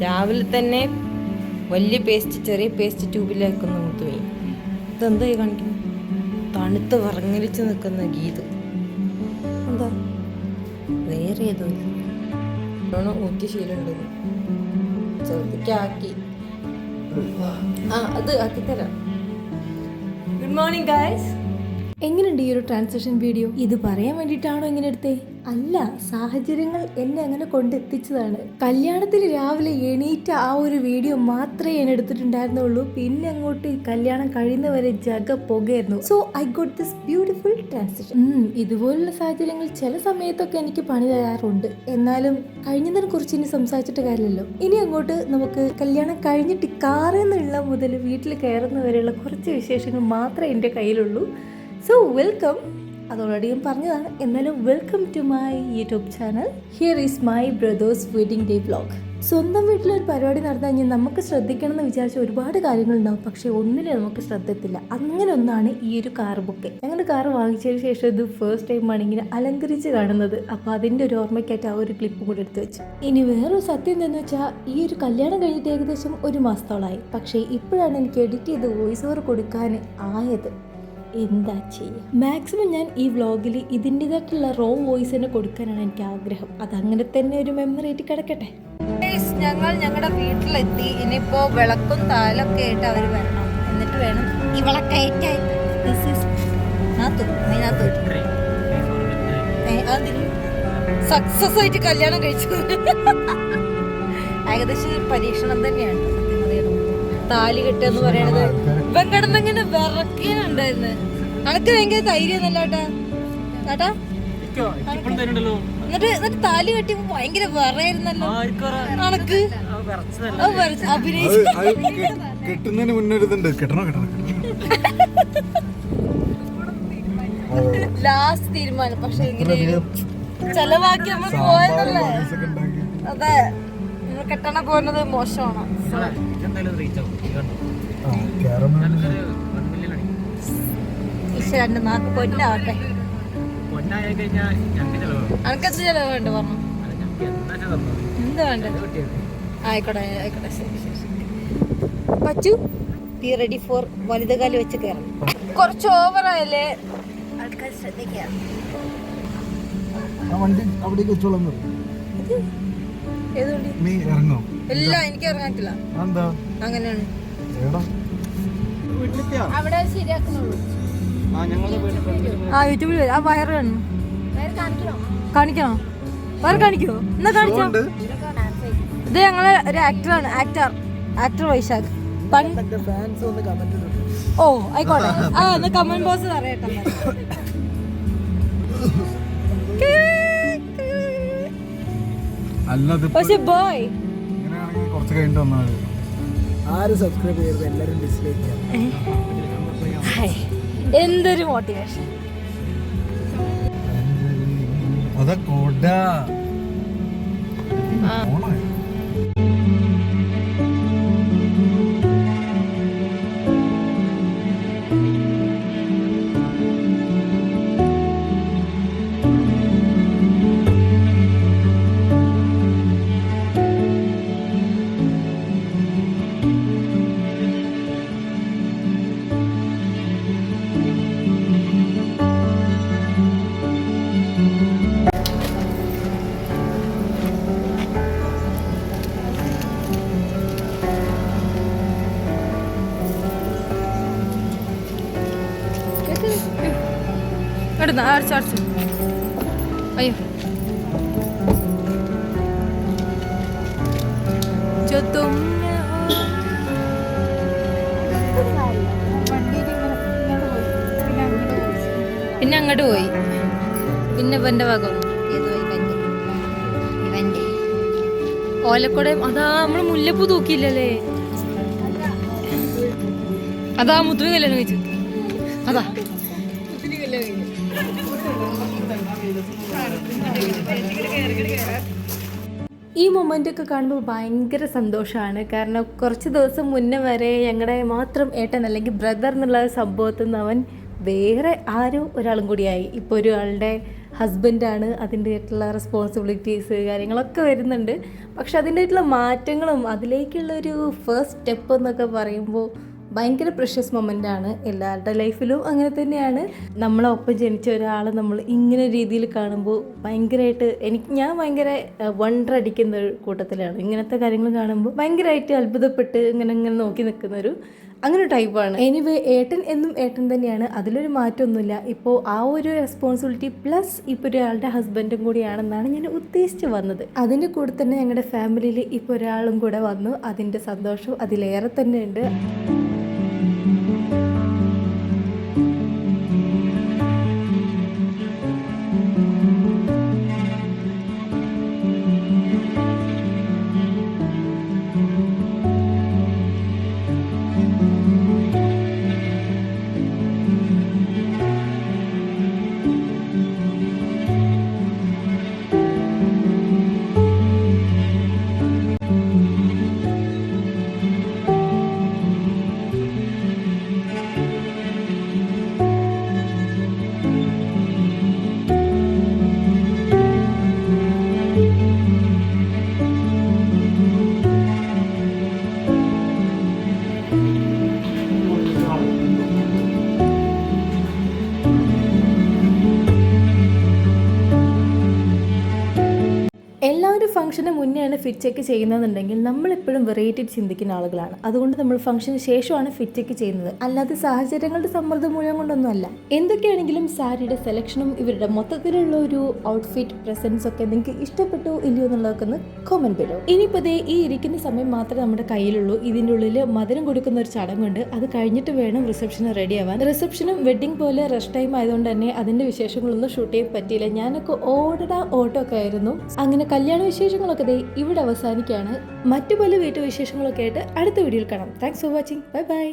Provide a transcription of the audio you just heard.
രാവിലെ തന്നെ വലിയ പേസ്റ്റ് ചെറിയ പേസ്റ്റ് ട്യൂബിലേക്കൊന്ന് മുത്തുപോയി. ഇതെന്തായി കാണിക്കുന്നു? തണുത്ത് വിറങ്ങലിച്ച് നിൽക്കുന്ന ഗീത് എന്താ വേറെ ഏതോ ഊറ്റി ശീലമുണ്ടെന്ന് ചെറുതിക്കാക്കി. അത് ആക്കിത്തരാം. Good morning guys. എങ്ങനെയുണ്ട് ഈ ഒരു ട്രാൻസാക്ഷൻ വീഡിയോ? ഇത് പറയാൻ വേണ്ടിയിട്ടാണോ ഇങ്ങനെ എടുത്തേ? അല്ല, സാഹചര്യങ്ങൾ എന്നെ അങ്ങനെ കൊണ്ടെത്തിച്ചതാണ്. കല്യാണത്തിന് രാവിലെ എണീറ്റ ആ ഒരു വീഡിയോ മാത്രമേ ഞാൻ എടുത്തിട്ടുണ്ടായിരുന്നുള്ളൂ. പിന്നെ അങ്ങോട്ട് കല്യാണം കഴിയുന്നവരെ ജഗ പുകയായിരുന്നു. So I got this beautiful transaction. ഇതുപോലുള്ള സാഹചര്യങ്ങൾ ചില സമയത്തൊക്കെ എനിക്ക് പണി തരാറുണ്ട്. എന്നാലും കഴിഞ്ഞതിനെ കുറിച്ച് ഇനി സംസാരിച്ചിട്ട് കാര്യമില്ലല്ലോ. ഇനി അങ്ങോട്ട് നമുക്ക് കല്യാണം കഴിഞ്ഞിട്ട് കാറിൽ നിന്നുള്ള മുതൽ വീട്ടിൽ കയറുന്നവരെയുള്ള കുറച്ച് വിശേഷങ്ങൾ മാത്രമേ എൻ്റെ കയ്യിലുള്ളൂ. So welcome. അത് ഓൾറെഡി ഞാൻ പറഞ്ഞതാണ്, എന്നാലും welcome to my YouTube channel. Here is my brother's wedding day vlog. സ്വന്തം വീട്ടിലൊരു പരിപാടി നടന്നു കഴിഞ്ഞാൽ നമുക്ക് ശ്രദ്ധിക്കണം എന്ന് വിചാരിച്ച ഒരുപാട് കാര്യങ്ങളുണ്ടാവും. പക്ഷേ ഒന്നിനും നമുക്ക് ശ്രദ്ധത്തില്ല. അങ്ങനെ ഒന്നാണ് ഈ ഒരു കാർ ബുക്ക്. ഞങ്ങളുടെ കാർ വാങ്ങിച്ചതിന് ശേഷം ഇത് ഫസ്റ്റ് ടൈമാണ് ഇങ്ങനെ അലങ്കരിച്ച് കാണുന്നത്. അപ്പോൾ അതിൻ്റെ ഒരു ഓർമ്മയ്ക്കായിട്ട് ആ ഒരു ക്ലിപ്പ് കൂടെ എടുത്ത് വെച്ചു. ഇനി വേറൊരു സത്യം എന്താണെന്ന് വെച്ചാൽ ഈ ഒരു കല്യാണം കഴിഞ്ഞിട്ട് ഏകദേശം 1 മാസത്തോളമായി. പക്ഷേ ഇപ്പോഴാണ് എനിക്ക് എഡിറ്റ് ചെയ്ത് വോയിസ് ഓവർ കൊടുക്കാൻ ആയത്. എന്താ ചെയ്യുക, മാക്സിമം ഞാൻ ഈ വ്ളോഗിൽ ഇതിൻ്റെതായിട്ടുള്ള റോ വോയിസ് തന്നെ കൊടുക്കാനാണ് എനിക്ക് ആഗ്രഹം. അതങ്ങനെ തന്നെ ഒരു മെമ്മറി ആയിട്ട് കിടക്കട്ടെ. ഞങ്ങൾ ഞങ്ങളുടെ വീട്ടിലെത്തി. ഇനിയിപ്പോൾ വിളക്കും താലൊക്കെ ആയിട്ട് അവർ വരണം. എന്നിട്ട് വേണം ഇവളെ കയറ്റാൻ. സക്സസ് ആയിട്ട് കല്യാണം കഴിച്ചു. ഏകദേശം പരീക്ഷണം തന്നെയാണ്. താലി കെട്ടെന്ന് പറയണത് ഇവൻ കിടന്നിങ്ങനെ വിറക്കാനുണ്ടായിരുന്നു. അനക്ക് ഭയങ്കര ധൈര്യം ചേട്ടാ ചേട്ടാ. എന്നിട്ട് താലി കെട്ടിയപ്പോ ഭയങ്കര വിറയായിരുന്നല്ലോ അനക്ക്. കെട്ടുന്നതിന് മുന്നൊരുതുണ്ട്, കെട്ടണോ കെട്ടണം. ലാസ്റ്റ് തീരുമാനം. പക്ഷെ ഇങ്ങനെ ചെലവാക്കി നമ്മൾ പോയതല്ലേ. അതെ, നമ്മൾ കെട്ടണ പോകുന്നത് മോശമാണ്. ഈശ്വരന്റെ നാക്ക് പൊന്നാവട്ടെ. അനക്കെന്ത് ചെലവ് വേണ്ട പറഞ്ഞു? എന്താ വേണ്ടത്? ആയിക്കോട്ടെ ആയിക്കോട്ടെ, ശരി ശരി. പച്ചു ബി റെഡി ഫോർ വലുതുകാലി വെച്ച് കയറും. കുറച്ച് ഓവറായല്ലേ, ആൾക്കാർ ശ്രദ്ധിക്കാം. ഇല്ല, എനിക്ക് ഇറങ്ങാറ്റില്ല. അങ്ങനെയാണ് അവിടെ ശരിയാക്കുന്നുള്ളൂ. ആ യൂട്യൂബിൽ വരും. ആ വയറ് കാണണം. കാണിക്കണോ? വയറ് കാണിക്കോ? എന്നാ കാണിച്ചോ. ഇത് ഞങ്ങളെ ഒരു ആക്ടറാണ്. ആക്ടർ വൈശാഖ്. ഓ ആയിക്കോട്ടെ. ആ എന്നാ കമന്റ് ബോക്സ് പറയട്ടെ. പക്ഷെ ബോയ് കുറച്ച് കഴിഞ്ഞിട്ട് വന്നാൽ ആരും സബ്സ്ക്രൈബ് ചെയ്യരുത്, എല്ലാവരും ഡിസ്ലൈക്ക് ചെയ്യാം. എന്തൊരു മോട്ടിവേഷൻ. അയ്യോ പിന്നെ അങ്ങോട്ട് പോയി. പിന്നെ ഇവന്റെ ഭാഗം ഇവന്റെ ഓലക്കൊടയും. അതാ നമ്മള് മുല്ലപ്പൂ തൂക്കിയില്ലല്ലേ. അതാ മുത്തുവി കല്യാണം കഴിച്ചു. അതാ ഈ മൊമെൻ്റ് ഒക്കെ കാണുമ്പോൾ ഭയങ്കര സന്തോഷമാണ്. കാരണം കുറച്ച് ദിവസം മുന്നേ വരെ ഞങ്ങളുടെ മാത്രം ഏട്ടൻ അല്ലെങ്കിൽ ബ്രദർ എന്നുള്ള സംഭവത്തിൽ നിന്ന് അവൻ വേറെ ആരോ ഒരാളും കൂടിയായി. ഇപ്പോൾ ഒരാളുടെ ഹസ്ബൻഡാണ്. അതിൻ്റെതായിട്ടുള്ള റെസ്പോൺസിബിലിറ്റീസ് കാര്യങ്ങളൊക്കെ വരുന്നുണ്ട്. പക്ഷെ അതിൻ്റെതായിട്ടുള്ള മാറ്റങ്ങളും അതിലേക്കുള്ളൊരു ഫസ്റ്റ് സ്റ്റെപ്പ് എന്നൊക്കെ പറയുമ്പോൾ ഭയങ്കര പ്രഷ്യസ് മൊമെൻ്റാണ്. എല്ലാവരുടെ ലൈഫിലും അങ്ങനെ തന്നെയാണ്. നമ്മളൊപ്പം ജനിച്ച ഒരാളെ നമ്മൾ ഇങ്ങനെ രീതിയിൽ കാണുമ്പോൾ ഭയങ്കരമായിട്ട് ഞാൻ ഭയങ്കര വണ്ടർ അടിക്കുന്ന ഒരു കൂട്ടത്തിലാണ്. ഇങ്ങനത്തെ കാര്യങ്ങൾ കാണുമ്പോൾ ഭയങ്കരമായിട്ട് അത്ഭുതപ്പെട്ട് ഇങ്ങനെ നോക്കി നിൽക്കുന്നൊരു അങ്ങനെ ടൈപ്പാണ്. എനിവേ ഏട്ടൻ എന്നും ഏട്ടൻ തന്നെയാണ്, അതിലൊരു മാറ്റമൊന്നുമില്ല. ഇപ്പോൾ ആ ഒരു റെസ്പോൺസിബിലിറ്റി പ്ലസ് ഇപ്പോൾ ഒരാളുടെ ഹസ്ബൻഡും കൂടിയാണെന്നാണ് ഞാൻ ഉദ്ദേശിച്ച് വന്നത്. അതിൻ്റെ കൂടെ തന്നെ ഞങ്ങളുടെ ഫാമിലിയിൽ ഇപ്പോൾ ഒരാളും കൂടെ വന്നു. അതിൻ്റെ സന്തോഷം അതിലേറെ തന്നെ ഉണ്ട്. എല്ലാവരും ഫംഗ്ഷന് മുന്നെയാണ് ഫിറ്റ് ചെക്ക് ചെയ്യുന്നതെന്നുണ്ടെങ്കിൽ നമ്മളെപ്പോഴും വെറൈറ്റി ചിന്തിക്കുന്ന ആളുകളാണ്. അതുകൊണ്ട് നമ്മൾ ഫംഗ്ഷന് ശേഷമാണ് ഫിറ്റ് ചെക്ക് ചെയ്യുന്നത്, അല്ലാതെ സാഹചര്യങ്ങളുടെ സമ്മർദ്ദം മൂലം കൊണ്ടൊന്നുമല്ല. എന്തൊക്കെയാണെങ്കിലും സാരിയുടെ സെലക്ഷനും ഇവരുടെ മൊത്തത്തിലുള്ള ഒരു ഔട്ട്ഫിറ്റ് പ്രസൻസ് ഒക്കെ നിങ്ങൾക്ക് ഇഷ്ടപ്പെട്ടോ ഇല്ലയോ എന്നുള്ളതൊക്കെ ഒന്ന് കമന്റ് ചെയ്യൂ. ഇനിയിപ്പോൾ ദേ ഈ ഇരിക്കുന്ന സമയം മാത്രമേ നമ്മുടെ കയ്യിലുള്ളൂ. ഇതിൻ്റെ ഉള്ളിൽ മധുരം കൊടുക്കുന്ന ഒരു ചടങ്ങുണ്ട്. അത് കഴിഞ്ഞിട്ട് വേണം റിസപ്ഷന് റെഡി ആവാൻ. റിസപ്ഷനും വെഡിങ് പോലെ റെസ്റ്റ് ടൈം ആയതുകൊണ്ട് തന്നെ അതിൻ്റെ വിശേഷങ്ങളൊന്നും ഷൂട്ട് ചെയ്യാൻ പറ്റിയില്ല. ഞാനൊക്കെ ഓട്ടോ ഒക്കെ ആയിരുന്നു. അങ്ങനെ കല്യാണ വിശേഷങ്ങളൊക്കെ ദേ ഇവിടെ അവസാനിക്കുകയാണ്. മറ്റു പല വീട്ടുവിശേഷങ്ങളൊക്കെ ആയിട്ട് അടുത്ത വീഡിയോയിൽ കാണാം. Thanks for watching. Bye bye.